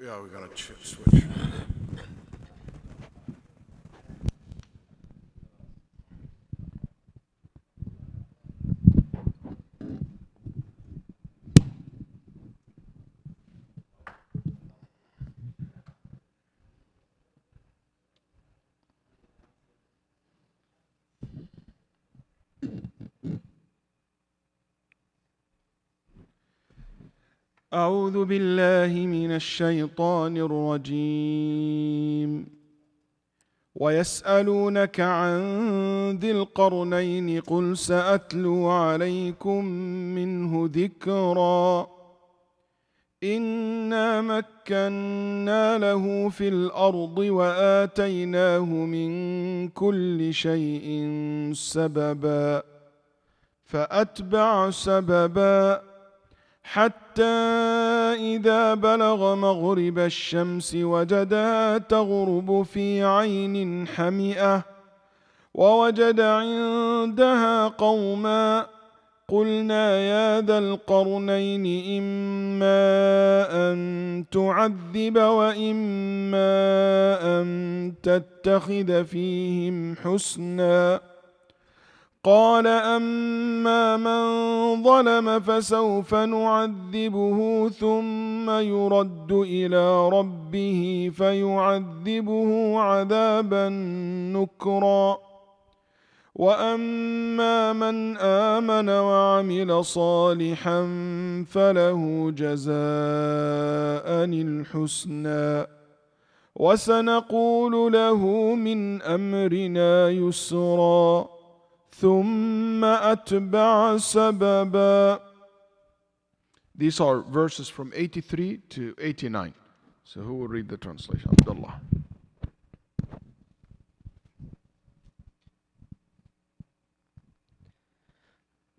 Yeah, we're gonna switch. أعوذ بالله من الشيطان الرجيم ويسألونك عن ذي القرنين قل سأتلو عليكم منه ذكرا إنا مكنا له في الأرض وآتيناه من كل شيء سببا فأتبع سببا حتى إذا بلغ مغرب الشمس وجدها تغرب في عين حمئة ووجد عندها قوما قلنا يا ذا القرنين إما أن تعذب وإما أن تتخذ فيهم حسنا قال أما من ظلم فسوف نعذبه ثم يرد إلى ربه فيعذبه عذابا نكرا وأما من آمن وعمل صالحا فله جزاء الحسنى وسنقول له من أمرنا يسرا ثم أتبع سببا. These are verses from 83 to 89. So who will read the translation? Abdullah.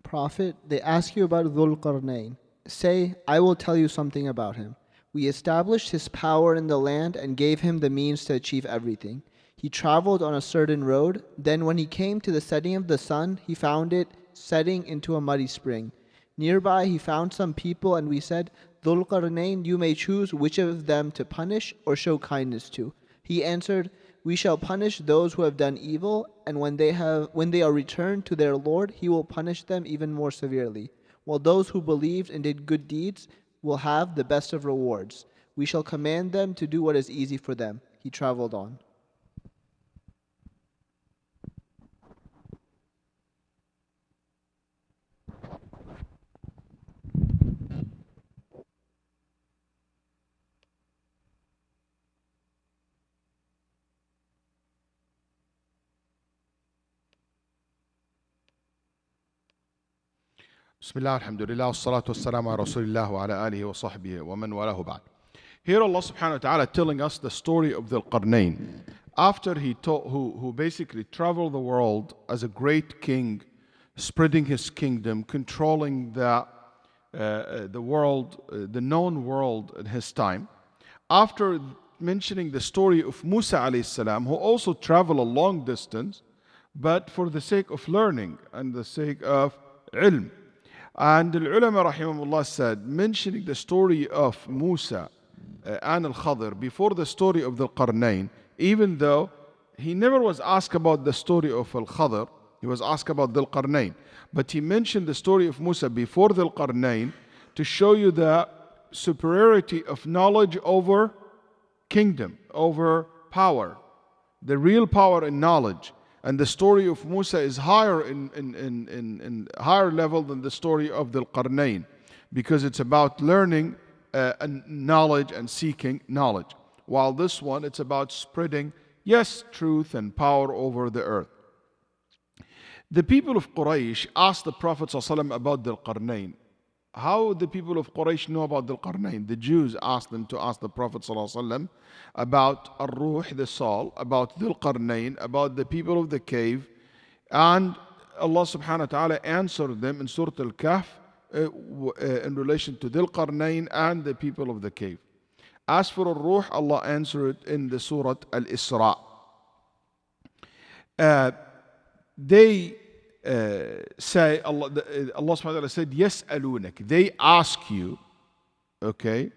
Prophet, they ask you about Dhul Qarnayn. Say, I will tell you something about him. We established his power in the land and gave him the means to achieve everything. He traveled on a certain road. Then when he came to the setting of the sun, he found it setting into a muddy spring. Nearby he found some people, and we said, Dhul Qarnayn, you may choose which of them to punish or show kindness to. He answered, we shall punish those who have done evil, and when they are returned to their Lord, he will punish them even more severely. While those who believed and did good deeds will have the best of rewards. We shall command them to do what is easy for them. He traveled on. Bismillah, alhamdulillah, wassalatu wassalamu ala rasulillah wa ala alihi wa sahbihi wa man walahu ba'd. Here Allah subhanahu wa ta'ala telling us the story of Dhul Qarnayn. After he who basically traveled the world as a great king, spreading his kingdom, controlling the world, the known world in his time. After mentioning the story of Musa alayhi salam, who also traveled a long distance, but for the sake of learning and the sake of ilm. And the ulama rahimahullah said, mentioning the story of Musa and al-Khadr before the story of the Qarnayn, even though he never was asked about the story of al-Khadr, he was asked about the Qarnayn. But he mentioned the story of Musa before the Qarnayn to show you the superiority of knowledge over kingdom, over power, the real power in knowledge. And the story of Musa is higher in higher level than the story of the Qarnayn, because it's about learning and knowledge and seeking knowledge. While this one, it's about spreading, yes, truth and power over the earth. The people of Quraysh asked the Prophet ﷺ about the Qarnayn. How the people of Quraysh know about the Qarnayn? The Jews asked them to ask the Prophet ﷺ about Ar-Ruh, the soul, about Dhul Qarnayn, about the people of the cave, and Allah subhanahu wa ta'ala answered them in Surah Al-Kahf in relation to Dhul Qarnayn and the people of the cave. As for Al-Ruh, Allah answered in the Surah Al-Isra. They say, Allah subhanahu wa ta'ala said, يَسْأَلُونَكَ. They ask you, okay?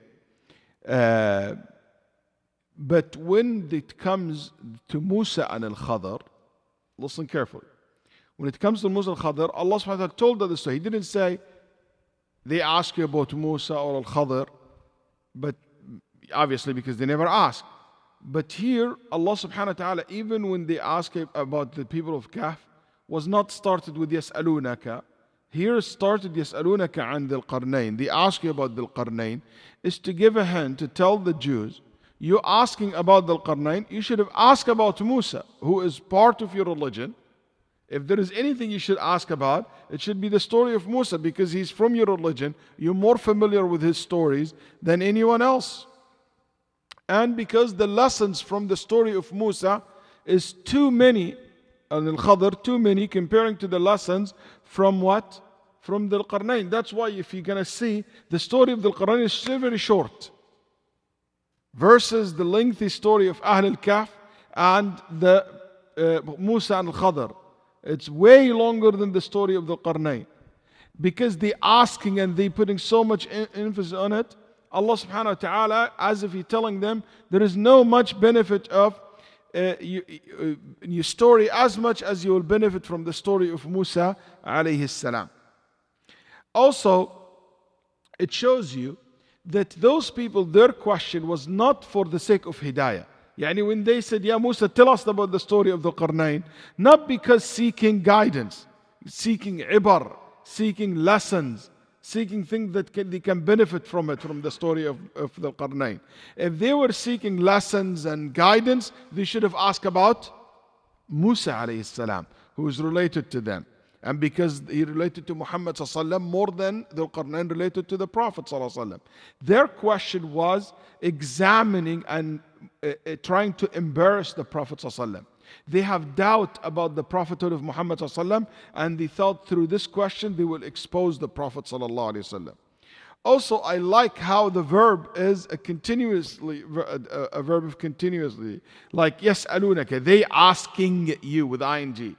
But when it comes to Musa and Al-Khadr, listen carefully. When it comes to Musa and Al-Khadr, Allah subhanahu wa ta'ala told us so. He didn't say, they ask you about Musa or Al-Khadr, but obviously because they never asked. But here, Allah subhanahu wa ta'ala, even when they ask about the people of Kahf, was not started with يَسْأَلُونَكَ. Here started يَسْأَلُونَكَ عَنْ ذِي الْقَرْنَيْنِ. They ask you about ذِي الْقَرْنَيْنِ, is to give a hint, to tell the Jews, you're asking about ذِي الْقَرْنَيْنِ, you should have asked about Musa, who is part of your religion. If there is anything you should ask about, it should be the story of Musa, because he's from your religion. You're more familiar with his stories than anyone else. And because the lessons from the story of Musa is too many, and Al-Khadr, too many, comparing to the lessons from what? From Dhul Qarnayn. That's why if you're going to see, the story of Dhul Qarnayn is still very short, versus the lengthy story of Ahl al-Kahf and the Musa and Al-Khadr. It's way longer than the story of Dhul Qarnayn. Because they asking and they putting so much emphasis on it, Allah subhanahu wa ta'ala, as if He's telling them, there is no much benefit of your story as much as you will benefit from the story of Musa alayhi salam. Also, it shows you that those people, their question was not for the sake of hidayah. Yani when they said, Ya Musa, tell us about the story of the Qarnayn, not because seeking guidance, seeking ibar, seeking lessons, seeking things that they can benefit from it, from the story of the Qarnayn. If they were seeking lessons and guidance, they should have asked about Musa alayhi salam, who is related to them. And because he related to Muhammad sallallahu alaihi wasallam more than the Qarnayn related to the Prophet sallallahu alaihi wasallam. Their question was examining and trying to embarrass the Prophet sallallahu alaihi wasallam. They have doubt about the prophethood of Muhammad sallallahu alaihi wasallam, and they thought through this question they will expose the Prophet sallallahu alaihi wasallam. Also, I like how the verb is a verb of continuously, like يَسْأَلُونَكَ, they asking you with ing.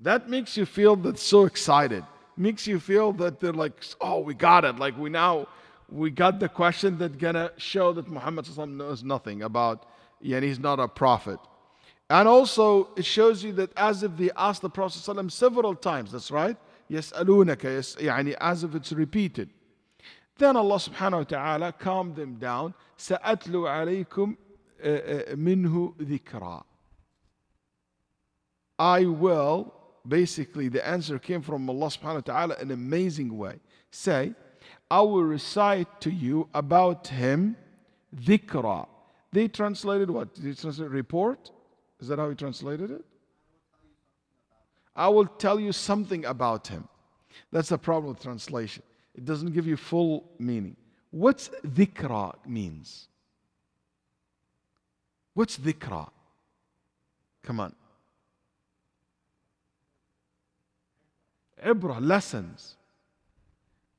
That makes you feel that so excited. Makes you feel that they're like, oh, we got it. Like we got the question that's gonna show that Muhammad sallallahu alaihi wasallam knows nothing about, and he's not a prophet. And also, it shows you that as if they asked the Prophet ﷺ several times, that's right? يَسْأَلُونَكَ, يعني as if it's repeated. Then Allah subhanahu wa ta'ala calmed them down. سَأَتْلُ عَلَيْكُمْ مِنْهُ ذِكْرًا. I will, basically the answer came from Allah subhanahu wa ta'ala in an amazing way. Say, I will recite to you about him ذِكْرًا. They translated what? Did they translate report? Is that how he translated it? I will tell you something about him. That's the problem with translation. It doesn't give you full meaning. What's dhikra means? What's dhikra? Come on. Ibrah, lessons.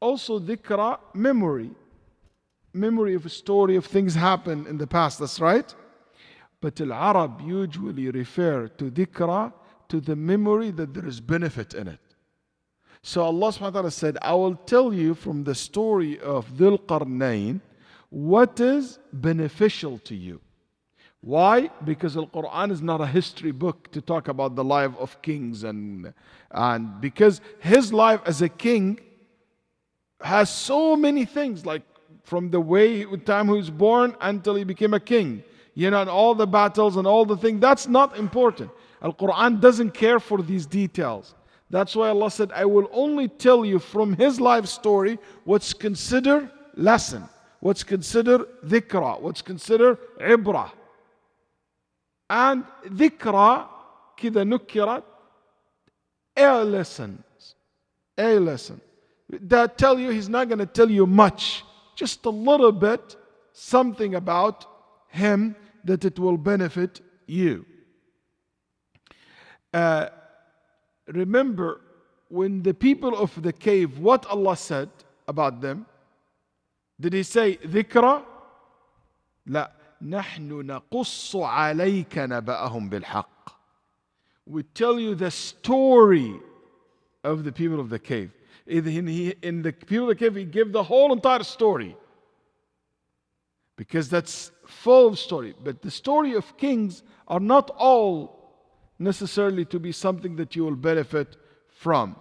Also dhikra, memory. Memory of a story of things happened in the past, that's right? But Al-Arab usually refer to dhikra, to the memory that there is benefit in it. So Allah subhanahu wa ta'ala said, I will tell you from the story of Dhul Qarnayn what is beneficial to you. Why? Because Al-Quran is not a history book to talk about the life of kings and because his life as a king has so many things, like from the time he was born until he became a king. And all the battles and all the things, that's not important. Al-Quran doesn't care for these details. That's why Allah said, I will only tell you from his life story what's considered lesson, what's considered dhikra, what's considered ibrah. And dhikra, kida nukirat, a lesson. That tell you, he's not going to tell you much, just a little bit, something about him that it will benefit you. remember when the people of the cave, what Allah said about them? Did He say ذكرى? لا. نحن نقص عليك نبأهم بالحق. We tell you the story of the people of the cave. In the people of the cave, He gave the whole entire story, because that's full of story. But the story of kings are not all necessarily to be something that you will benefit from.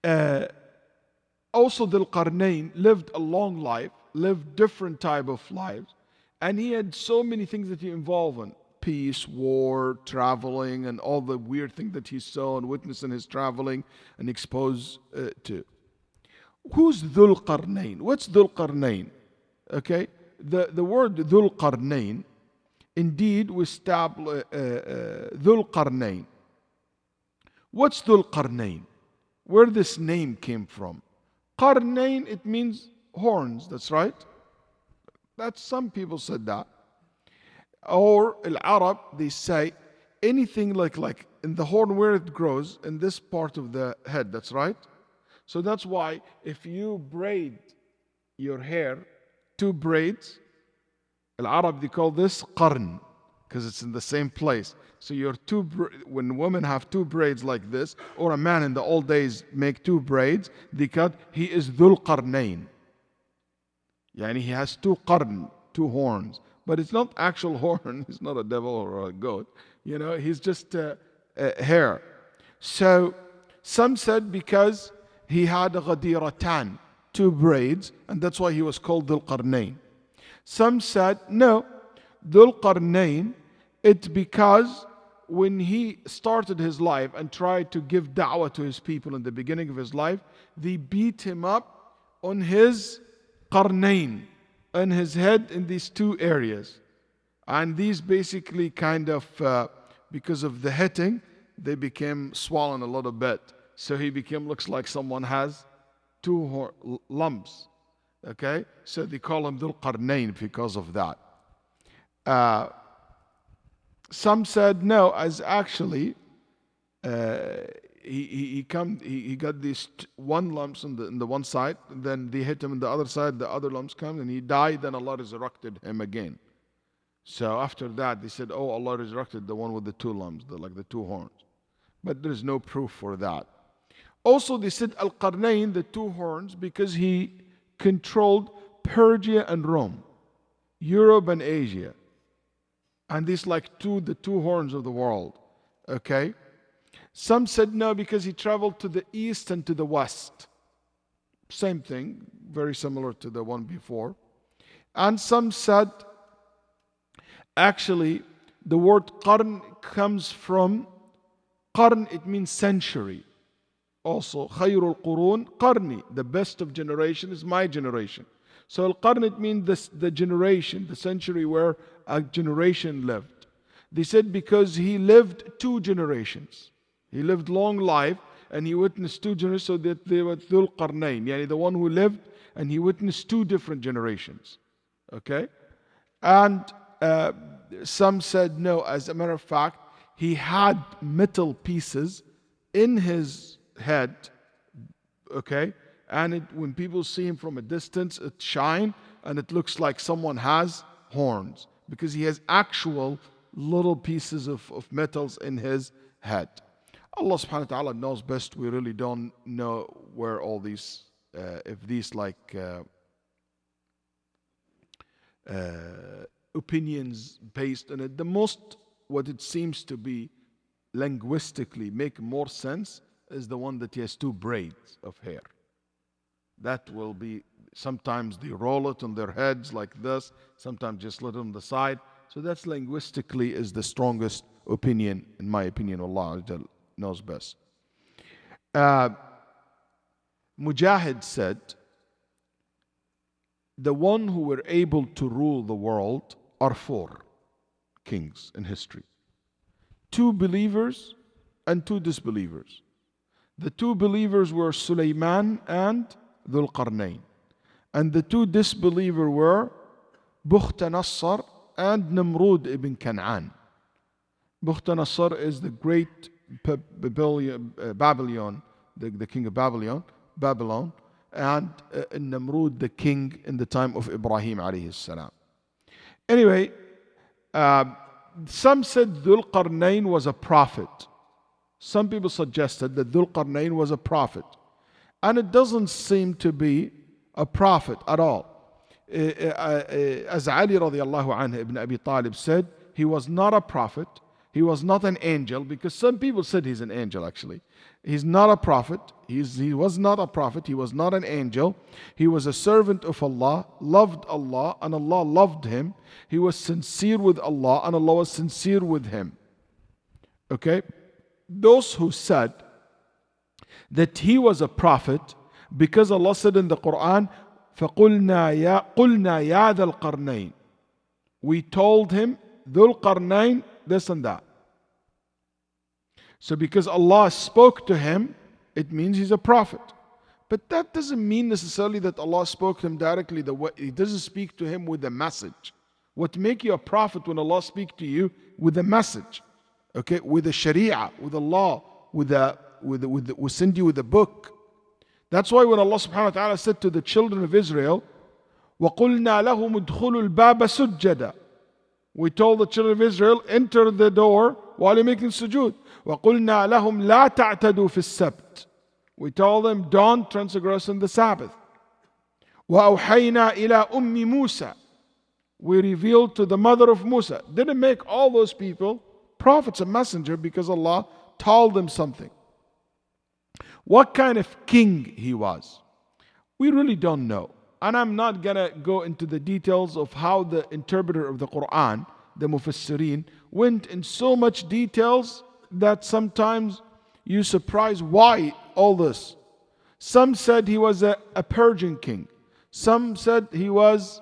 Also, Dhul Qarnayn lived a long life, lived different type of lives, and he had so many things that he involved in: peace, war, traveling, and all the weird things that he saw and witnessed in his traveling and exposed to. Who's Dhul Qarnayn? What's Dhul Qarnayn? Okay, the word Dhul Qarnayn, indeed, we establish Dhul Qarnayn. What's Dhul Qarnayn? Where this name came from? Qarnayn, it means horns. That's right. That's, some people said that. Or Al-Arab, they say anything like in the horn where it grows, in this part of the head. That's right. So that's why if you braid your hair, 2 braids, Al-Arab, they call this qarn, because it's in the same place. So your when women have 2 braids like this, or a man in the old days make 2 braids, they cut, he is Dhul Qarnayn. Yani he has 2 qarn, 2 horns. But it's not actual horn, he's not a devil or a goat. He's just hair. So some said because he had ghadiratan, 2 braids, and that's why he was called Dhul Qarnayn. Some said, no, Dhul Qarnayn, it's because when he started his life and tried to give da'wah to his people in the beginning of his life, they beat him up on his qarnayn, on his head, in these 2 areas. And these basically kind of, because of the hitting, they became swollen a little bit. So he looks like someone has 2 lumps. Okay? So they call him Dhul Qarnayn because of that. Some said no, as actually he got these 1 lumps in the one side, and then they hit him on the other side, the other lumps come, and he died, then Allah resurrected him again. So after that, they said, oh, Allah resurrected the one with the 2 lumps, like the 2 horns. But there is no proof for that. Also, they said Al-Qarnayn, the 2 horns, because he controlled Persia and Rome, Europe and Asia. And these the 2 horns of the world. Okay? Some said no, because he traveled to the east and to the west. Same thing, very similar to the one before. And some said, actually, the word qarn comes from qarn, it means century. Also, khayrul qurun qarni, the best of generation is my generation. So al-qarn, it means the generation, the century where a generation lived. They said because he lived 2 generations. He lived long life and he witnessed 2 generations, so that they were Dhul Qarnayn, yani the one who lived and he witnessed 2 different generations. Okay? And some said no, as a matter of fact, he had metal pieces in his head. Okay? And when people see him from a distance, it shines and it looks like someone has horns, because he has actual little pieces of metals in his head. Allah subhanahu wa ta'ala knows best. We really don't know where all these, if these opinions based on it. The most, what it seems to be linguistically make more sense is the one that he has 2 braids of hair. That will be, sometimes they roll it on their heads like this, sometimes just let it on the side. So that's linguistically is the strongest opinion, in my opinion. Allah knows best. Mujahid said, the one who were able to rule the world are 4 kings in history. 2 believers and 2 disbelievers. The 2 believers were Sulaiman and Dhul Qarnayn. And the 2 disbelievers were Bukhta-Nassar and Namrud ibn Kan'an. Bukhta-Nassar is the great Babylon, the king of Babylon, and Namrud, the king in the time of Ibrahim alayhi salam. Anyway, some said Dhul Qarnayn was a prophet. Some people suggested that Dhul Qarnayn was a prophet. And it doesn't seem to be a prophet at all. As Ali radiallahu anhu ibn Abi Talib said, he was not a prophet, he was not an angel, because some people said he's an angel actually. He's not a prophet, he was not a prophet, he was not an angel. He was a servant of Allah, loved Allah, and Allah loved him. He was sincere with Allah, and Allah was sincere with him. Okay? Those who said that he was a prophet, because Allah said in the Quran, فَقُلْنَا يَا ذَا الْقَرْنَيْنِ, we told him, Dhul Qarnayn, this and that. So because Allah spoke to him, it means he's a prophet. But that doesn't mean necessarily that Allah spoke to him directly. He doesn't speak to him with a message. What make you a prophet when Allah speaks to you with a message? Okay, with a sharia, with a law, we send you with a book. That's why when Allah subhanahu wa ta'ala said to the children of Israel, وَقُلْنَا لَهُمُ ادْخُلُوا الْبَابَ سُجَّدًا, we told the children of Israel, enter the door while you're making sujood. وَقُلْنَا لَهُمْ لَا تَعْتَدُوا فِي السَّبْتِ, we told them, don't transgress in the Sabbath. وَأَوْحَيْنَا إِلَىٰ أُمِّ مُوسَى, we revealed to the mother of Musa. Didn't make all those people prophets and messenger because Allah told them something. What kind of king he was, we really don't know. And I'm not gonna go into the details of how the interpreter of the Quran, the Mufassirin, went in so much details that sometimes you surprise why all this. Some said he was a Persian king. Some said he was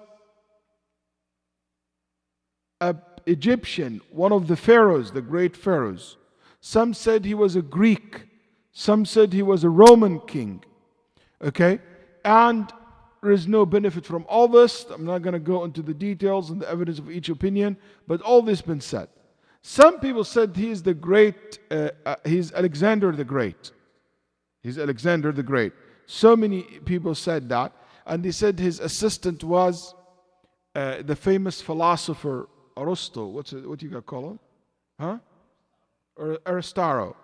an Egyptian, one of the pharaohs, the great pharaohs. Some said he was a Greek. Some said he was a Roman king. Okay? And there is no benefit from all this. I'm not going to go into the details and the evidence of each opinion, but all this has been said. Some people said he's the great, he's Alexander the Great. He's Alexander the Great. So many people said that. And they said his assistant was the famous philosopher Aristo. What you got call him? Huh? Or Aristotle.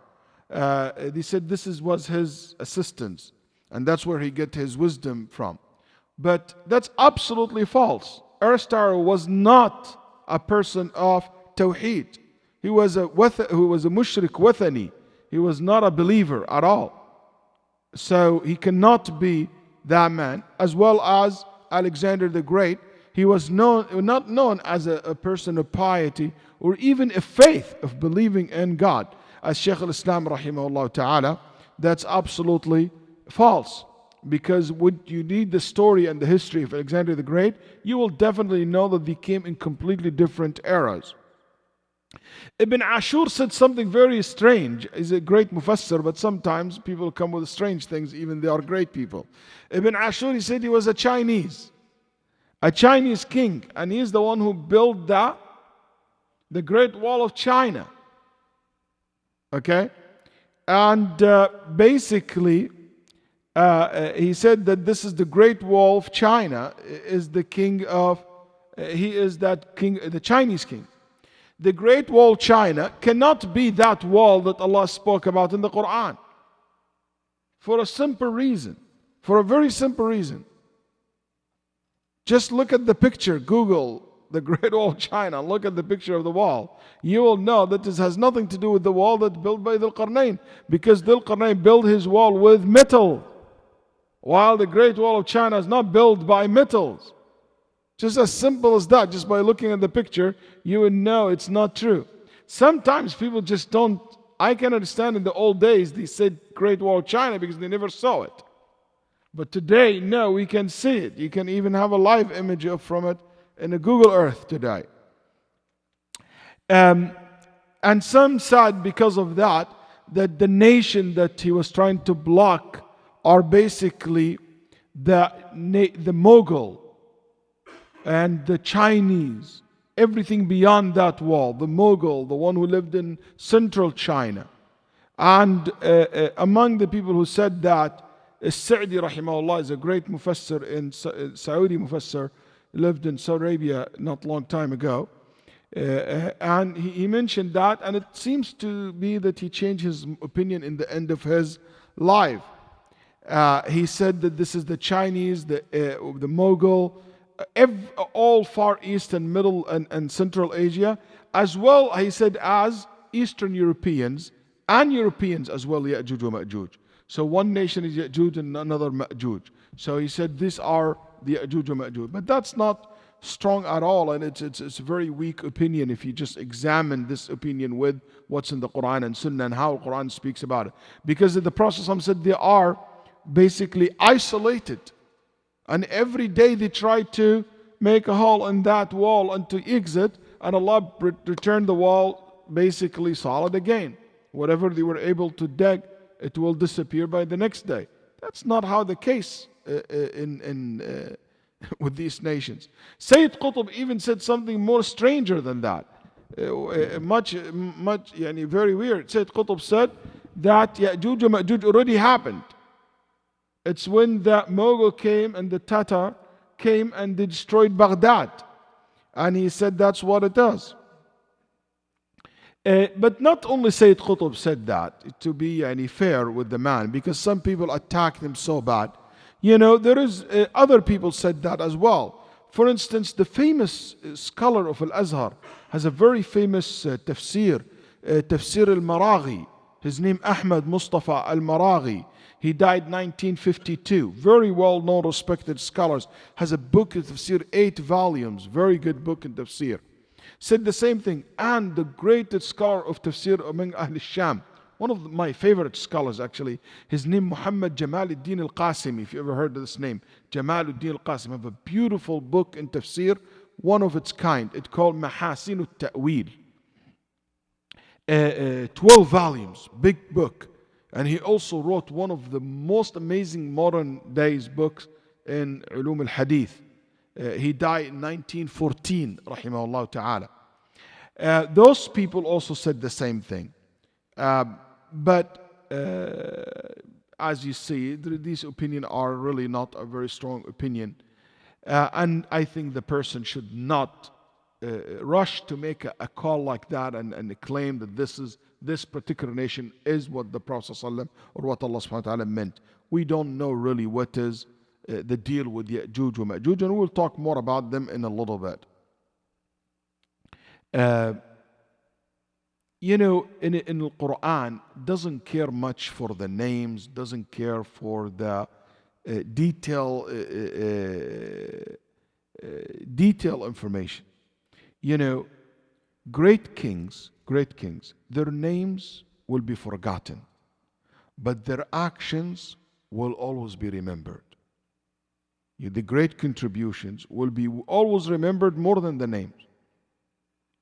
They said was his assistant, and that's where he get his wisdom from. But that's absolutely false. Aristotle was not a person of Tawheed. He was a mushrik wathani. He was not a believer at all. So he cannot be that man. As well as Alexander the Great, he was not known as a person of piety or even a faith of believing in God. As Shaykh al-Islam rahimahullah ta'ala, that's absolutely false. Because when you read the story and the history of Alexander the Great, you will definitely know that they came in completely different eras. Ibn Ashur said something very strange. He's a great mufassir, but sometimes people come with strange things, even they are great people. Ibn Ashur, he said he was a Chinese king, and he's the one who built the Great Wall of China. Okay? And basically, he said that this is the Great Wall of China, is the king of, he is that king, the Chinese king. The Great Wall of China cannot be that wall that Allah spoke about in the Quran. For a simple reason. For a very simple reason. Just look at the picture, Google the Great Wall of China, look at the picture of the wall. You will know that this has nothing to do with the wall that's built by Dhul Qarnayn, because Dhul Qarnayn built his wall with metal, while the Great Wall of China is not built by metals. Just as simple as that, just by looking at the picture, you would know it's not true. Sometimes people just don't, I can understand in the old days they said Great Wall of China because they never saw it. But today, no, we can see it. You can even have a live image from it in a Google Earth today. And some said because of that the nation that he was trying to block are basically the Mughal and the Chinese. Everything beyond that wall, the Mughal, the one who lived in central China. And among the people who said that, Sa'di rahimahullah is a great mufassir in Saudi mufassir, lived in Saudi Arabia not long time ago. And he mentioned that, and it seems to be that he changed his opinion in the end of his life. He said that this is the Chinese, the Mughal, all Far East and Middle and Central Asia, as well, he said, as Eastern Europeans and Europeans as well, Ya'juj wa Ma'juj. So one nation is Ya'juj and another Ma'juj. So he said these are the Ya'juj wa Ma'juj. But that's not strong at all, and it's a very weak opinion if you just examine this opinion with what's in the Quran and Sunnah and how the Quran speaks about it. Because the Prophet said they are basically isolated, and every day they try to make a hole in that wall and to exit, and Allah returned the wall basically solid again. Whatever they were able to dig, it will disappear by the next day. That's not how the case with these nations. Sayyid Qutb even said something more stranger than that. Much, very weird. Sayyid Qutb said that Ya'juj wa Ma'juj already happened. It's when the Mughal came and the Tatar came and they destroyed Baghdad. And he said that's what it is. But not only Sayyid Qutb said that, to be fair with the man, because some people attacked him so bad. There is other people said that as well. For instance, the famous scholar of Al-Azhar has a very famous tafsir, Tafseer al-Maraghi. His name Ahmad Mustafa al-Maraghi. He died 1952. Very well-known, respected scholars. Has a book of tafsir, 8 volumes. Very good book in tafsir. Said the same thing. And the greatest scholar of tafsir among Ahl al-Sham, one of my favorite scholars actually, his name Muhammad Jamaluddin al-Qasimi, if you ever heard of this name. Jamaluddin al-Qasimi have a beautiful book in tafsir, one of its kind. It's called Mahasin al-Ta'wil. 12 volumes, big book. And he also wrote one of the most amazing modern days books in Ulum al-Hadith. He died in 1914, rahimahullah ta'ala. Those people also said the same thing. But as you see, these opinions are really not a very strong opinion. And I think the person should not rush to make a call like that and claim that this particular nation is what the Prophet ﷺ or what Allah subhanahu wa ta'ala meant. We don't know really what is the deal with Ya'juj wa Ma'juj, and we'll talk more about them in a little bit. In the Quran, doesn't care much for the names, doesn't care for the detail information. Great kings, their names will be forgotten, but their actions will always be remembered. The great contributions will be always remembered more than the names.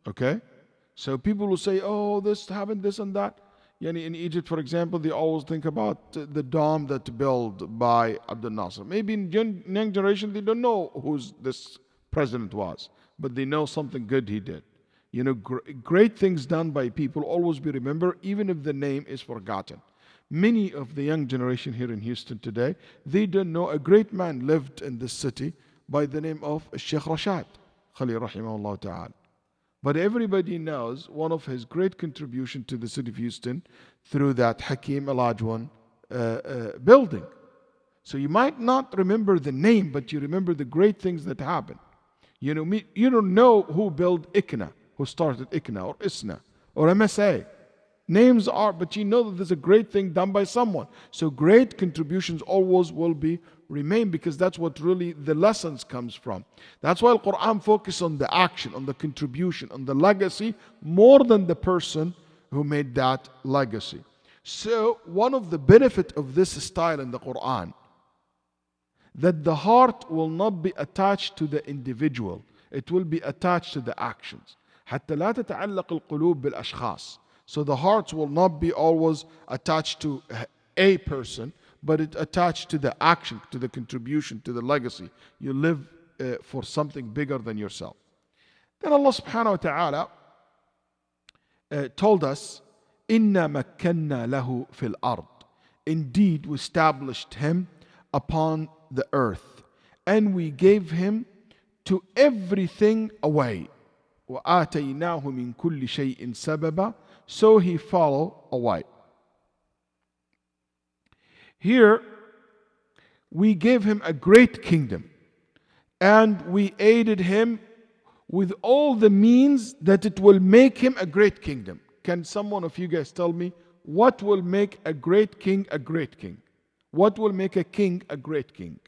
Okay? So people will say, oh, this happened, this and that. In Egypt, for example, they always think about the dome that built by Abdel Nasser. Maybe in young generation, they don't know who this president was, but they know something good he did. Great things done by people always be remembered, even if the name is forgotten. Many of the young generation here in Houston today, they don't know a great man lived in this city by the name of Shaykh Rashad, Khalil rahimahullah ta'ala. But everybody knows one of his great contribution to the city of Houston through that Hakim Al-Ajwan building. So you might not remember the name, but you remember the great things that happened. You don't know who built ICNA, who started ICNA or ISNA or MSA. Names are, but you know that there's a great thing done by someone. So great contributions always will remain, because that's what really the lessons comes from. That's why the Quran focuses on the action, on the contribution, on the legacy, more than the person who made that legacy. So one of the benefits of this style in the Quran, that the heart will not be attached to the individual. It will be attached to the actions. حتى لا تتعلق القلوب بالأشخاص. So the hearts will not be always attached to a person, but it attached to the action, to the contribution, to the legacy. You live for something bigger than yourself. Then Allah subhanahu wa ta'ala told us, إِنَّا مَكَّنَّا لَهُ فِي الْأَرْضِ. Indeed, we established him upon the earth, and we gave him to everything away. وَآتَيْنَاهُ مِنْ كُلِّ شَيْءٍ سَبَبًا. So he followed away. Here, we gave him a great kingdom, and we aided him with all the means that it will make him a great kingdom. Can someone of you guys tell me what will make a great king a great king? What will make a king a great king?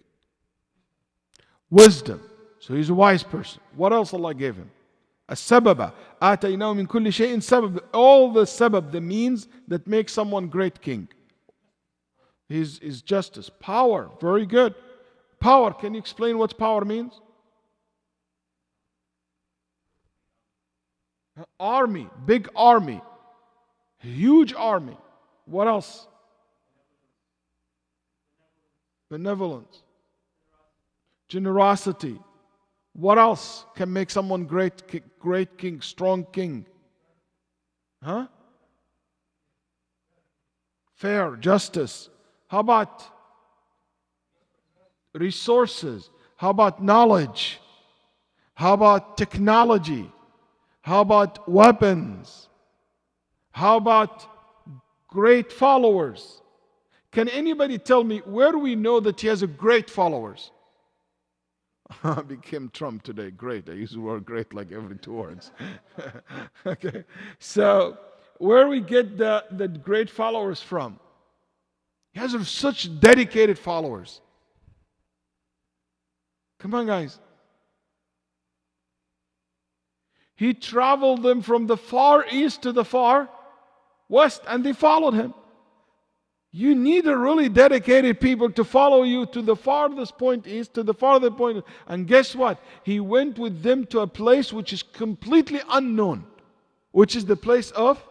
Wisdom. So he's a wise person. What else Allah gave him? السبب آتيناه من كل شيء سبب. All the sabab, the means that make someone great king. His justice. Power. Very good. Power. Can you explain what power means? Army. Big army. Huge army. What else? Benevolence. Generosity. What else can make someone great king, strong king? Huh? Fair, justice. How about resources? How about knowledge? How about technology? How about weapons? How about great followers? Can anybody tell me where do we know that he has a great followers? I became Trump today. Great. I use the word great like every 2 words. Okay. So, where we get the great followers from? He has such dedicated followers. Come on, guys. He traveled them from the far east to the far west, and they followed him. You need a really dedicated people to follow you to the farthest point east, to the farthest point. And guess what? He went with them to a place which is completely unknown, which is the place of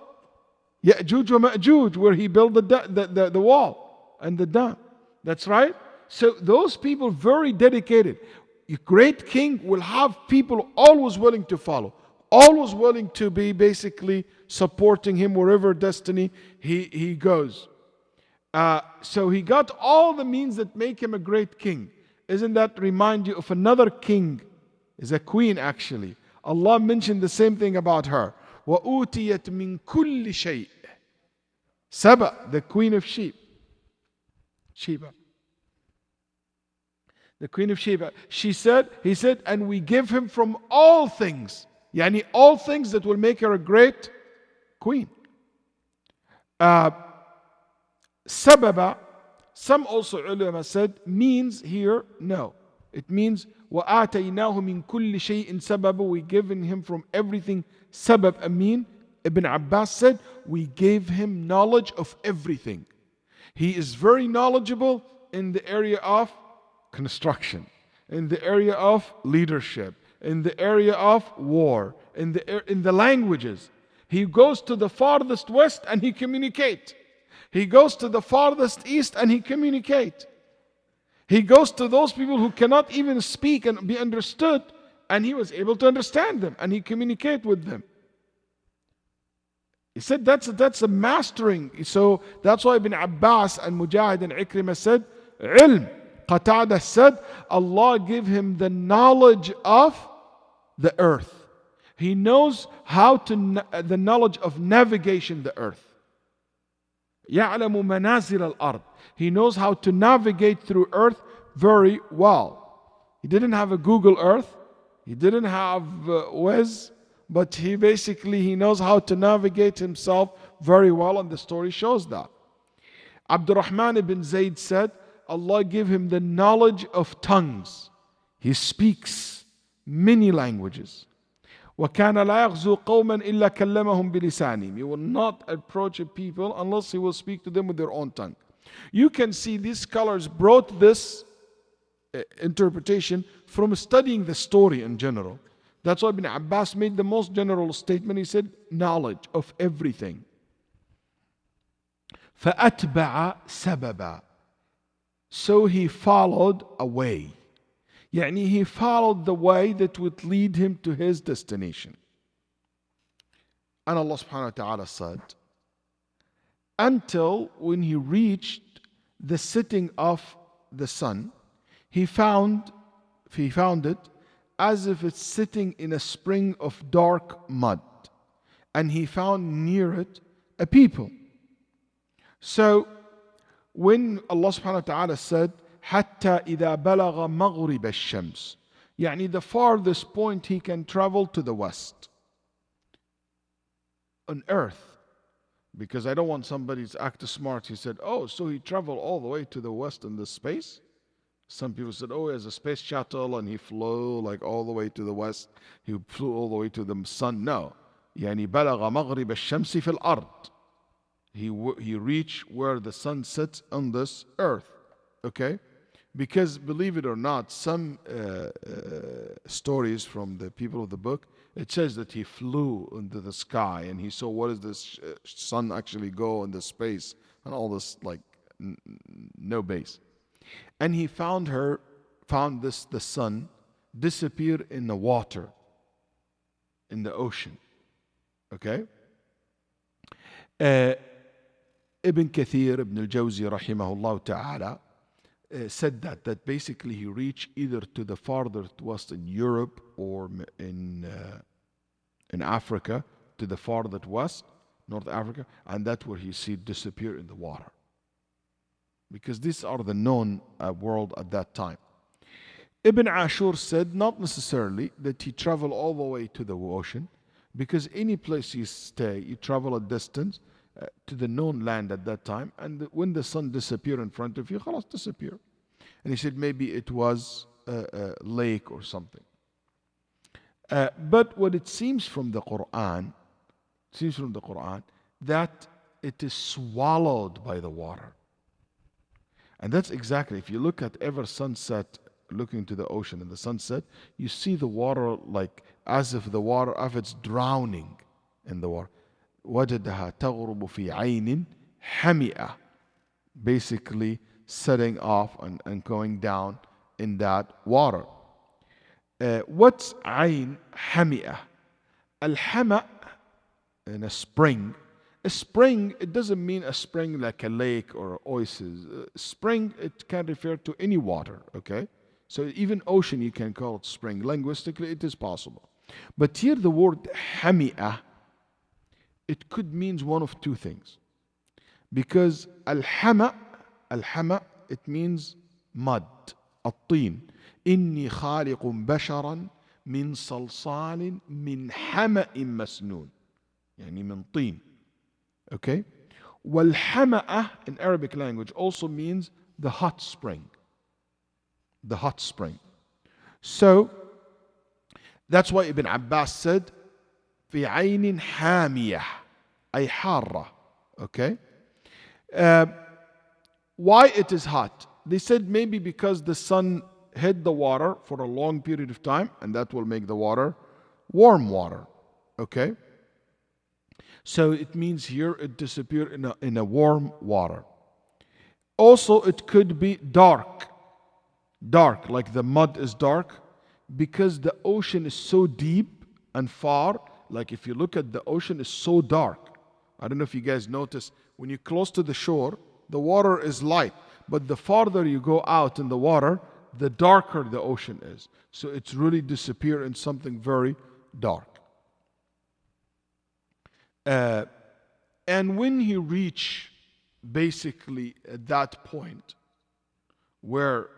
Ya'juj wa Ma'juj, where he built the wall and the dam. That's right. So those people very dedicated. A great king will have people always willing to follow, always willing to be basically supporting him wherever destiny he goes. So he got all the means that make him a great king. Isn't that remind you of another king? Is a queen actually. Allah mentioned the same thing about her. وَأُوتِيَتْ مِنْ كُلِّ شَيْءٍ. Saba, the queen of Sheba. The queen of Sheba. He said, and we give him from all things. Yani all things that will make her a great queen. Sababa, some also ulama said, means here, no. It means, وَآتَيْنَاهُ مِنْ كُلِّ شَيْءٍ سَبَبًا. We given him from everything sabab. Amin. Ibn Abbas said, we gave him knowledge of everything. He is very knowledgeable in the area of construction, in the area of leadership, in the area of war, in the languages. He goes to the farthest west and he communicates. He goes to the farthest east and he communicates. He goes to those people who cannot even speak and be understood, and he was able to understand them and he communicated with them. He said that's a mastering. So that's why Ibn Abbas and Mujahid and Ikrimah said, ilm. Qatada said, Allah gave him the knowledge of the earth. He knows how to, the knowledge of navigation the earth. يَعْلَمُ مَنَازِلَ الْأَرْضِ. He knows how to navigate through earth very well. He didn't have a Google Earth. He didn't have Waze. But he knows how to navigate himself very well, and the story shows that. Abdurrahman ibn Zayd said, Allah gave him the knowledge of tongues. He speaks many languages. وَكَانَ لَا يَغْزُو قَوْمًا إِلَّا كَلَّمَهُمْ بِلِسَانِهِمْ. He will not approach a people unless he will speak to them with their own tongue. You can see these scholars brought this interpretation from studying the story in general. That's why Ibn Abbas made the most general statement. He said, knowledge of everything. فَأَتْبَعَ سَبَبًا. So he followed a way. Yani he followed the way that would lead him to his destination. And Allah subhanahu wa ta'ala said, until when he reached the setting of the sun, he found it as if it's sitting in a spring of dark mud, and he found near it a people. So when Allah subhanahu wa ta'ala said حتى إذا بلغ مغرب الشمس, يعني the farthest point he can travel to the west on earth, because I don't want somebody to act smart. He said, oh, so he traveled all the way to the west in the space? Some people said, oh, he has a space shuttle and he flew like all the way to the west. He flew all the way to the sun. No. يعني بلغ مغرب الشمس في الأرض. He reached where the sun sets on this earth. Okay? Because believe it or not, some stories from the people of the book, it says that he flew into the sky and he saw what is this sun actually go in the space and all this, like no base. And he found the sun disappear in the water, in the ocean. Okay? Ibn Kathir, Ibn al-Jawzi, rahimahullah ta'ala, said that basically he reached either to the farthest west in Europe or in Africa, to the farthest west, North Africa, and that's where he see disappear in the water. Because these are the known world at that time. Ibn Ashur said not necessarily that he traveled all the way to the ocean, because any place you stay, you travel a distance to the known land at that time, and when the sun disappear in front of you, khalas, disappear. And he said maybe it was a lake or something. But what it seems from the Quran, that it is swallowed by the water. And that's exactly, if you look at every sunset, looking to the ocean and the sunset, you see the water like as if it's drowning in the water. وجدها تغرب في عين حمئة, basically setting off and going down in that water. What's عين حمئة? الحمأ in a spring. A spring, it doesn't mean a spring like a lake or oasis. Spring, it can refer to any water, okay? So even ocean, you can call it spring. Linguistically, it is possible. But here the word حمئة, it could mean one of two things. Because الحمأ, it means mud, الطين. إني خالق بشرا من صلصال من حمأ مسنون. يعني من طين. Okay? والحمأة in Arabic language also means the hot spring. The hot spring. So, that's why Ibn Abbas said, في عين حامية, أي حارة. Okay? Why it is hot? They said maybe because the sun hit the water for a long period of time, and that will make the water warm water. Okay? So it means here it disappeared in a warm water. Also, it could be dark. Dark, like the mud is dark, because the ocean is so deep and far. Like if you look at the ocean, is so dark. I don't know if you guys notice, when you're close to the shore, the water is light. But the farther you go out in the water, the darker the ocean is. So it's really disappear in something very dark. And when he reached basically at that point where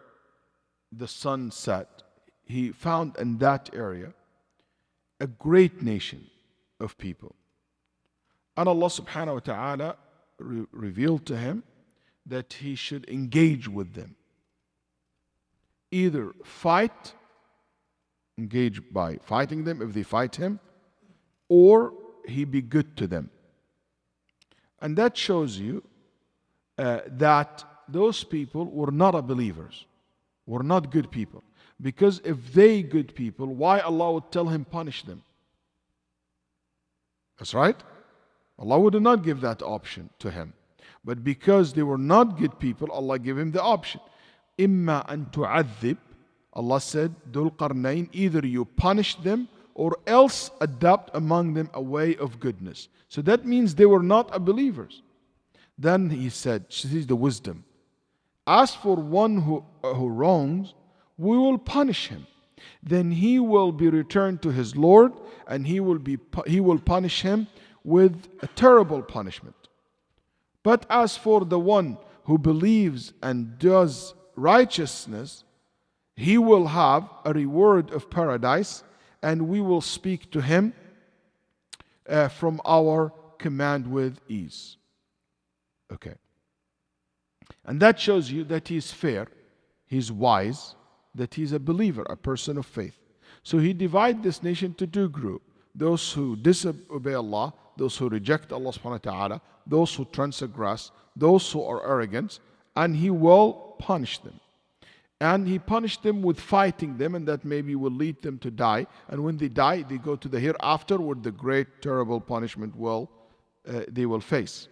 the sun set, he found in that area a great nation of people. And Allah subhanahu wa ta'ala revealed to him that he should engage with them. Either engage by fighting them if they fight him, or he be good to them. And that shows you that those people were not believers, were not good people. Because if they good people, why Allah would tell him punish them? That's right. Allah would not give that option to him. But because they were not good people, Allah gave him the option. إِمَّا أَن تُعَذِّبْ, Allah said, Dhul Qarnayn, either you punish them or else adopt among them a way of goodness. So that means they were not believers. Then he said, this is the wisdom. As for one who wrongs, we will punish him. Then he will be returned to his Lord, and he will punish him with a terrible punishment. But as for the one who believes and does righteousness, he will have a reward of paradise, and we will speak to him from our command with ease. Okay. And that shows you that he's fair, he's wise, that he's a believer, a person of faith. So he divided this nation to two groups: those who disobey Allah, those who reject Allah subhanahu wa ta'ala, those who transgress, those who are arrogant, and he will punish them. And he punished them with fighting them, and that maybe will lead them to die. And when they die, they go to the hereafter, where the great, terrible punishment they will face.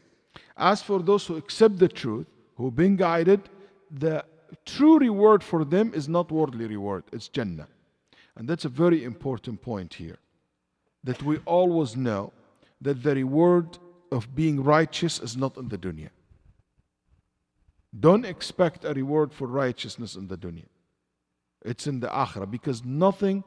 As for those who accept the truth, who've been guided, the true reward for them is not worldly reward, it's Jannah. And that's a very important point here, that we always know that the reward of being righteous is not in the dunya. Don't expect a reward for righteousness in the dunya. It's in the akhirah, because nothing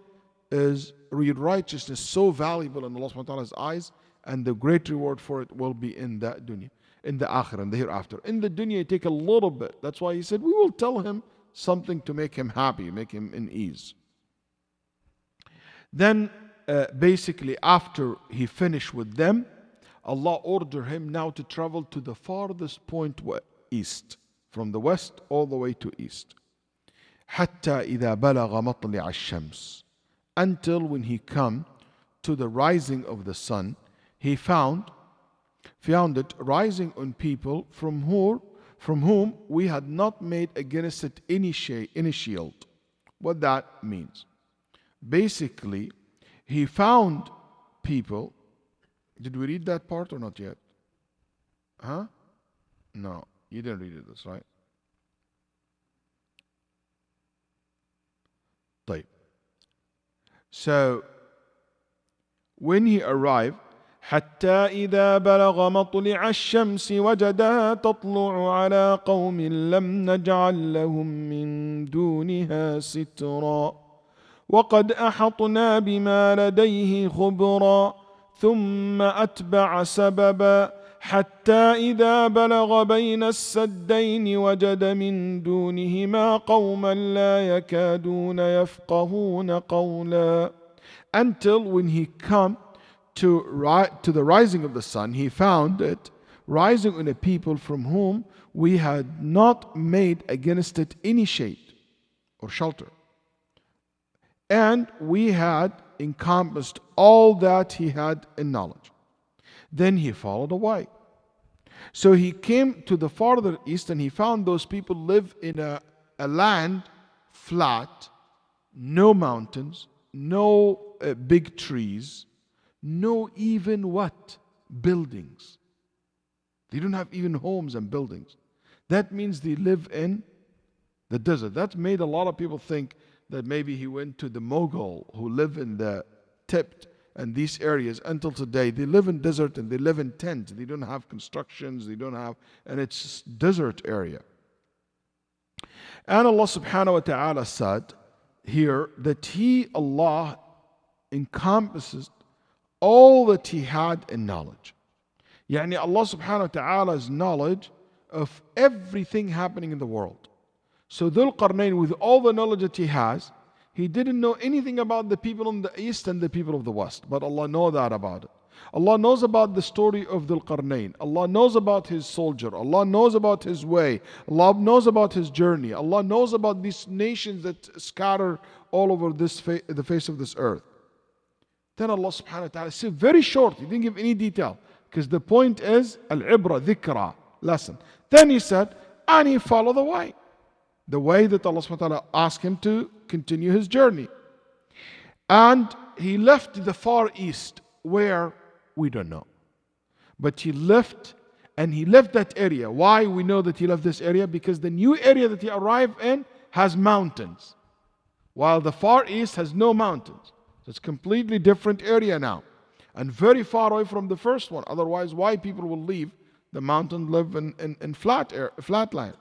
is real righteousness so valuable in Allah subhanahu wa ta'ala's eyes, and the great reward for it will be in that dunya, in the akhirah, in the hereafter. In the dunya, you take a little bit. That's why he said, we will tell him something to make him happy, make him in ease. Then, basically, after he finished with them, Allah ordered him now to travel to the farthest point east, from the west all the way to east. حتى إذا بلغ مطلع الشمس, until when he come to the rising of the sun, he found it rising on people from whom we had not made against it any shield. What that means? Basically, he found people. Did we read that part or not yet? Huh? No, you didn't read it, that's right. طيب. So, when he arrived, حتى إذا بلغ مطلع الشمس وجدها تطلع على قوم لم نجعل لهم من دونها سترا وقد أحطنا بما لديه خبرا ثم أتبع سببا حتى إذا بلغ بين السدين وجد من دونهما قوما لا يكادون يفقهون قولا. Until when he come to the rising of the sun, he found it rising on a people from whom we had not made against it any shade or shelter. And we had encompassed all that he had in knowledge. Then he followed away. So he came to the farther east, and he found those people live in a land flat, no mountains, no big trees, no even what? Buildings. They don't have even homes and buildings. That means they live in the desert. That made a lot of people think that maybe he went to the Mughal who live in the Tibt and these areas. Until today, they live in desert and they live in tents. They don't have constructions, and it's desert area. And Allah subhanahu wa ta'ala said here that Allah encompasses all that he had in knowledge. Yani Allah subhanahu wa ta'ala's knowledge of everything happening in the world. So Dhul Qarnayn, with all the knowledge that he has, he didn't know anything about the people in the east and the people of the west. But Allah knows that about it. Allah knows about the story of Dhul Qarnayn. Allah knows about his soldier. Allah knows about his way. Allah knows about his journey. Allah knows about these nations that scatter all over the face of this earth. Then Allah subhanahu wa ta'ala said, very short, he didn't give any detail, because the point is al-ibra, dhikra, lesson. Then he said, and he followed the way that Allah subhanahu wa ta'ala asked him to continue his journey. And he left the far east, where we don't know. But he left that area. Why we know that he left this area? Because the new area that he arrived in has mountains, while the far east has no mountains. So it's a completely different area now, and very far away from the first one. Otherwise, why people will leave The mountains live in flat land.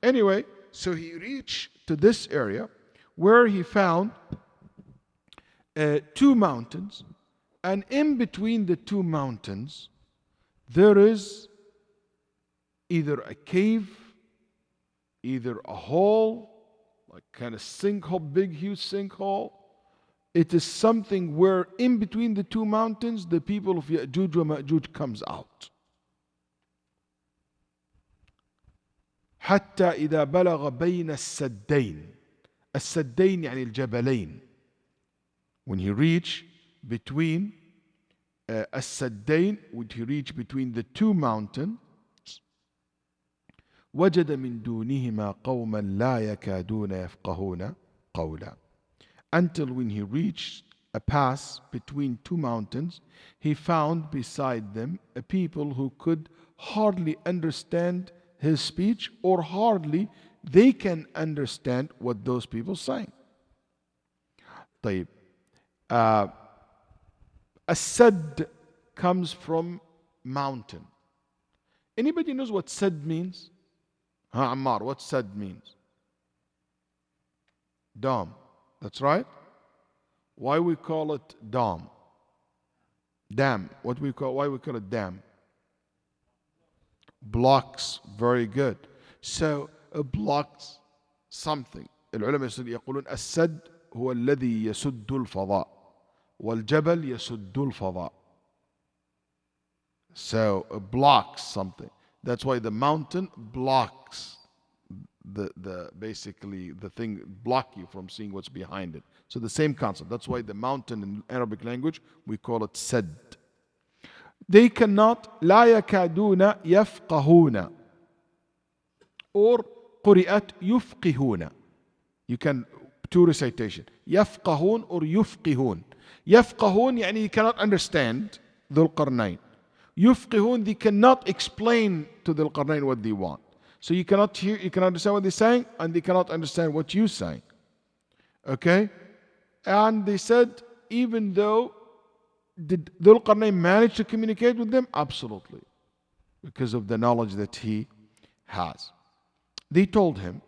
Anyway, so he reached to this area where he found two mountains, and in between the two mountains there is either a cave, either a hole, like kind of sinkhole, big huge sinkhole. It is something where in between the two mountains the people of Ya'juj wa Ma'juj comes out. حتى إذا بلغ بين السدين. السدين يعني الجبلين. When he reached between السدين, when he reached between the two mountains, وجد من دونهما قوما لا يكادون يفقهون قولا. Until when he reached a pass between two mountains, he found beside them a people who could hardly understand his speech, or hardly they can understand what those people saying. طيب. As-sad comes from mountain. Anybody knows what sad means? Ammar, what sad means? Dam. That's right. Why we call it dam? Dam. Why we call it dam? Blocks. Very good. So it blocks something. العلماء يقولون السد هو الذي يسد الفضاء والجبل يسد الفضاء. So it blocks something. That's why the mountain blocks the basically the thing, block you from seeing what's behind it. So the same concept. That's why the mountain in Arabic language we call it sad. They cannot لا يكادون يفقهون, or قرئت يفقهون. You can two recitation, يفقهون or يفقهون. يفقهون يعني you cannot understand ذو القرنين. يفقهون, they cannot explain to ذو القرنين what they want. So you cannot hear, you cannot understand what they're saying, and they cannot understand what you're saying. Okay? And they said, even though did Dhul Qarnayn manage to communicate with them? Absolutely. Because of the knowledge that he has. They told him,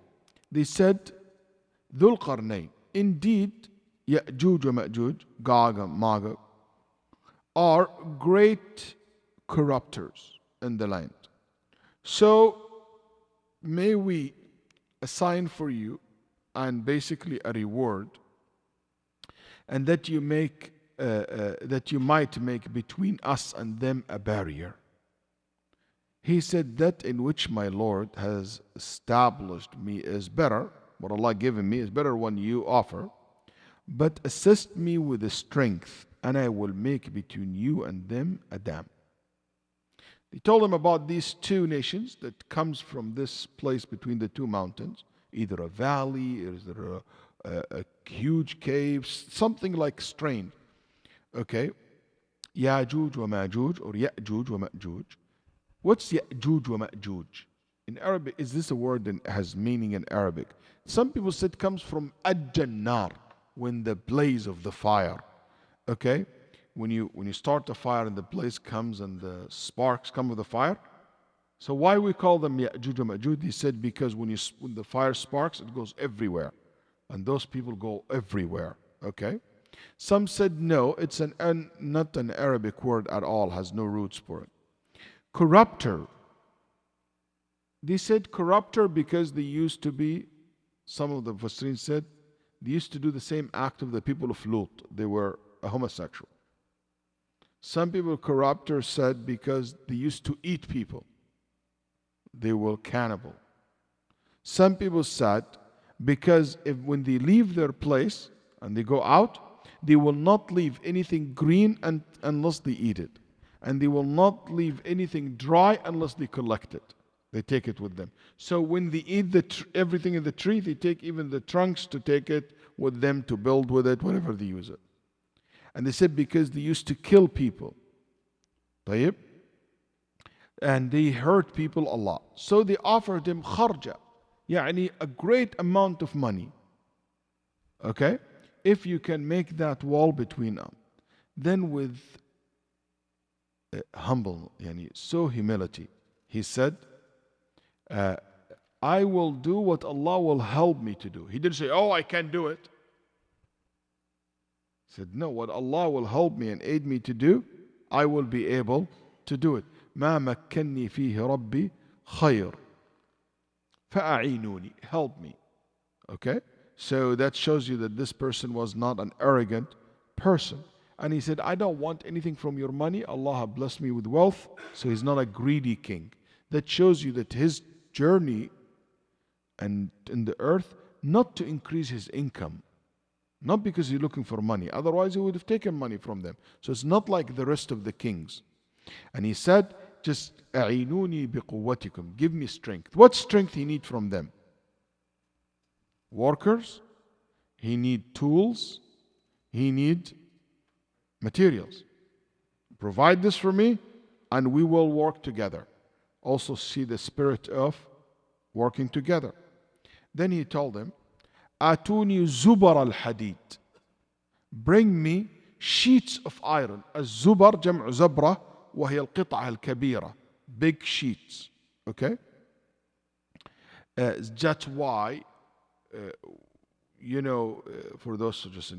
they said, Dhul Qarnayn, indeed, Ya'juj wa Ma'juj, Gog and Magog, are great corruptors in the land. So, may we assign for you, and basically a reward, and that you make that you might make between us and them a barrier. He said, that in which my Lord has established me is better, what Allah given me is better one you offer, but assist me with the strength, and I will make between you and them a dam. They told him about these two nations that comes from this place between the two mountains, either a valley, either a huge cave, something like strange. Okay, Ya'juj wa Ma'juj, or Ya'juj wa Ma'juj. What's Ya'juj wa Ma'juj? In Arabic, is this a word that has meaning in Arabic? Some people said it comes from Ad-Jannar, when the blaze of the fire. Okay, when you start the fire and the blaze comes and the sparks come with the fire. So why we call them Ya'juj wa Ma'juj? He said because when the fire sparks, it goes everywhere, and those people go everywhere. Okay. Some said no, it's not an Arabic word at all, has no roots for it. Corrupter. They said corrupter because they used to be, some of the Mufassirin said, they used to do the same act of the people of Lut. They were a homosexual. Some people, corrupter, said because they used to eat people. They were cannibal. Some people said because when they leave their place and they go out, they will not leave anything green unless they eat it. And they will not leave anything dry unless they collect it. They take it with them. So when they eat everything in the tree, they take even the trunks to take it with them to build with it, whatever they use it. And they said because they used to kill people. طيب? And they hurt people a lot. So they offered him kharja, يعني a great amount of money. Okay? If you can make that wall between them, then with humble, so humility, he said, I will do what Allah will help me to do. He didn't say, oh, I can't do it. He said, no, what Allah will help me and aid me to do, I will be able to do it. ما مكني فيه ربي خير فأعينوني. Help me. Okay? So that shows you that this person was not an arrogant person. And he said, I don't want anything from your money. Allah has blessed me with wealth. So he's not a greedy king. That shows you that his journey and in the earth, not to increase his income. Not because he's looking for money. Otherwise he would have taken money from them. So it's not like the rest of the kings. And he said, just أعينوني بقوتكم. Give me strength. What strength he need from them? Workers. He need tools. He need materials. Provide this for me and we will work together. Also see the spirit of working together. Then he told them, Atuni zubar al-hadid. Bring me sheets of iron. الزبر جمع زبرة وهي القطعة الكبيرة. Big sheets. Okay? That's why, for those who just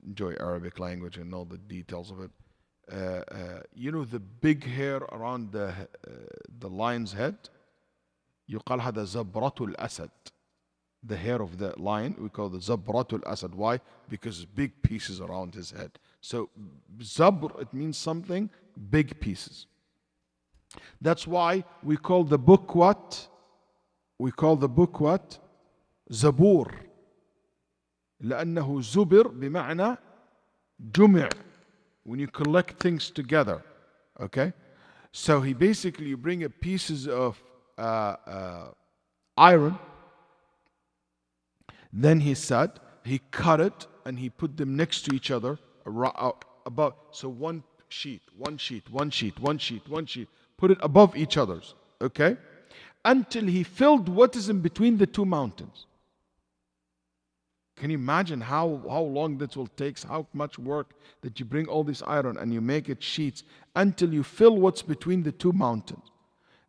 enjoy Arabic language and know the details of it, the big hair around the lion's head, يقال هذا زبرة الأسد. The hair of the lion, we call the Zabratul Asad. Why? Because big pieces around his head. So Zabr, it means something, big pieces. That's why we call the book what? We call the book what? Zabur. لأنه زبر بمعنى جمع. When you collect things together. Okay? So he basically bring a pieces of iron. Then he said, he cut it and he put them next to each other above. So one sheet, put it above each other's. Okay? Until he filled what is in between the two mountains. Can you imagine how long this will take? How much work that you bring all this iron and you make it sheets until you fill what's between the two mountains.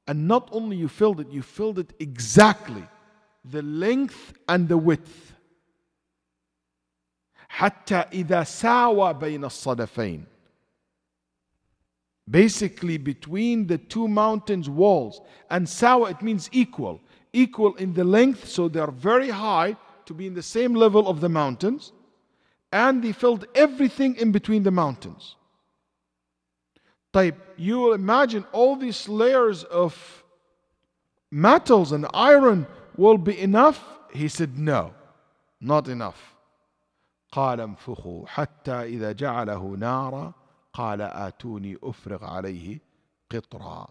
And not only you filled it exactly. The length and the width. حتى إذا ساوى بين الصدفين. Basically between the two mountains walls. And sawa, it means equal. Equal in the length, so they are very high to be in the same level of the mountains. And they filled everything in between the mountains. طيب, you will imagine all these layers of metals and iron will be enough? He said, no, not enough. قال انفخوا حتى إذا جعله نارا قال آتوني أفرغ عليه قطرا.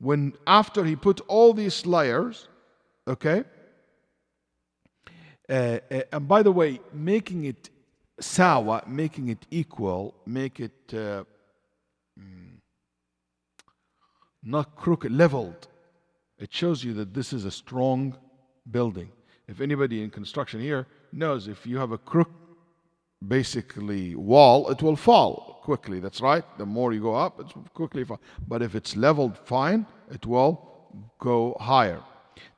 When after he put all these layers, okay, and by the way, making it sawa, making it equal, make it not crooked, leveled. It shows you that this is a strong building. If anybody in construction here knows, if you have a crook, basically wall, it will fall quickly. That's right. The more you go up, it will quickly fall. But if it's leveled fine, it will go higher.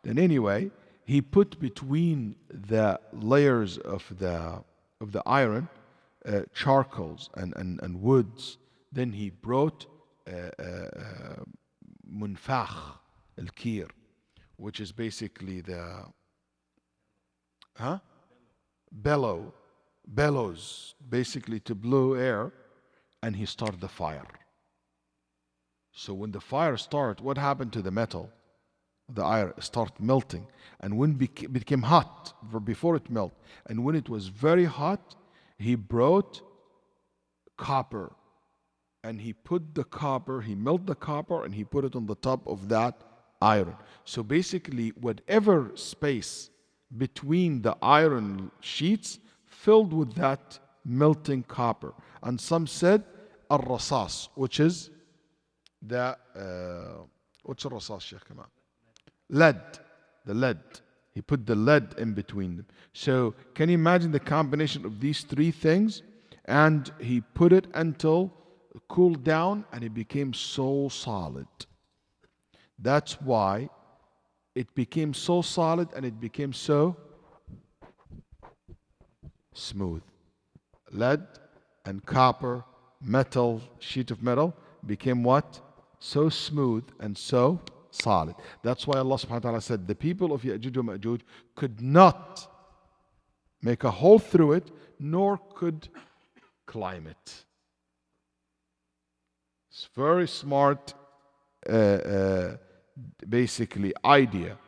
Then anyway, he put between the layers of the iron charcoals and woods. Then he brought munfakh al-kir, which is basically the bellows, basically to blow air, and he started the fire. So when the fire started, what happened to the metal? The iron started melting, and when it became hot, before it melted, and when it was very hot, he brought copper, and he put the copper, he melted the copper, and he put it on the top of that iron. So basically, whatever space between the iron sheets filled with that melting copper. And some said al-rasas, which is the what's al-rasas, Shaykh Kamal? Lead. The lead. He put the lead in between them. So can you imagine the combination of these three things? And he put it until it cooled down and it became so solid. That's why it became so solid and it became so smooth. Lead and copper, metal, sheet of metal became what? So smooth and so solid. That's why Allah subhanahu wa ta'ala said the people of Ya'juj wa Ma'juj could not make a hole through it, nor could climb it. It's very smart, basically, idea.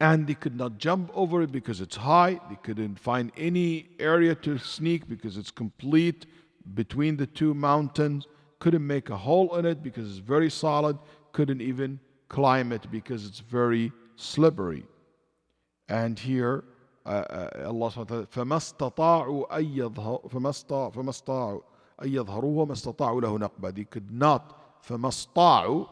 And they could not jump over it because it's high. They couldn't find any area to sneak because it's complete between the two mountains. Couldn't make a hole in it because it's very solid. Couldn't even climb it because it's very slippery. And here, Allah subhanahu wa ta'ala, فَمَا اسْتَطَاعُوا أَن يَظْهَرُوهُ وَمَا اسْتَطَاعُوا لَهُ نَقْبًا. They could not. فَمَا اسْتَطَاعُوا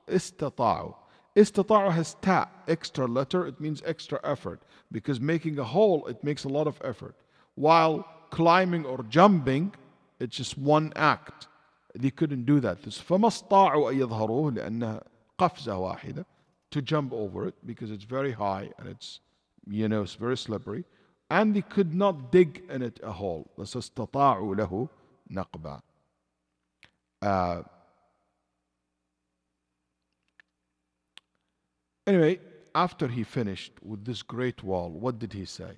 استطاعوا. Istata'u has ta, extra letter, it means extra effort. Because making a hole, it makes a lot of effort. While climbing or jumping, it's just one act. They couldn't do that. فَمَا اسْتَطَاعُوا أَن يَظْهَرُوهُ لأنها قفزة واحدة, to jump over it because it's very high and it's, it's very slippery. And they could not dig in it a hole. فَاسْتَطَاعُوا لَهُ نَقْبًا. Anyway, after he finished with this great wall, what did he say?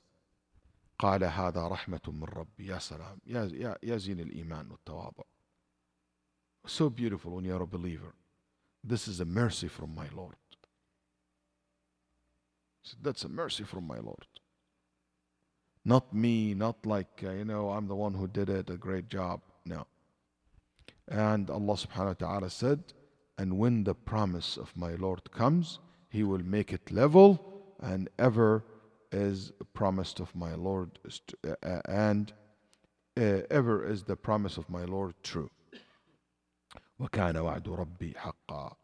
قال هذا رحمة من ربي. يا سلام. يا زين الإيمان والتواضع. So beautiful when you're a believer. This is a mercy from my Lord. So that's a mercy from my Lord. Not me, not like, I'm the one who did it, a great job. No. And Allah subhanahu wa ta'ala said, and when the promise of my Lord comes, He will make it level, and ever is promised of my Lord, and ever is the promise of my Lord true. وَكَانَ وَعْدُ رَبِّي حَقًّا.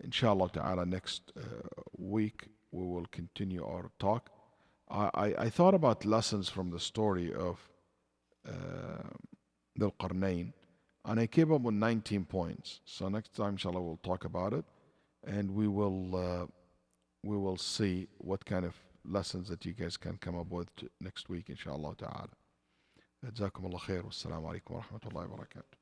Inshallah ta'ala, next week we will continue our talk. I thought about lessons from the story of Dhul Qarnayn, and I came up with 19 points. So next time, inshallah, we'll talk about it. And we will see what kind of lessons that you guys can come up with next week, inshallah ta'ala. جزاكم الله خير والسلام عليكم ورحمة الله وبركاته.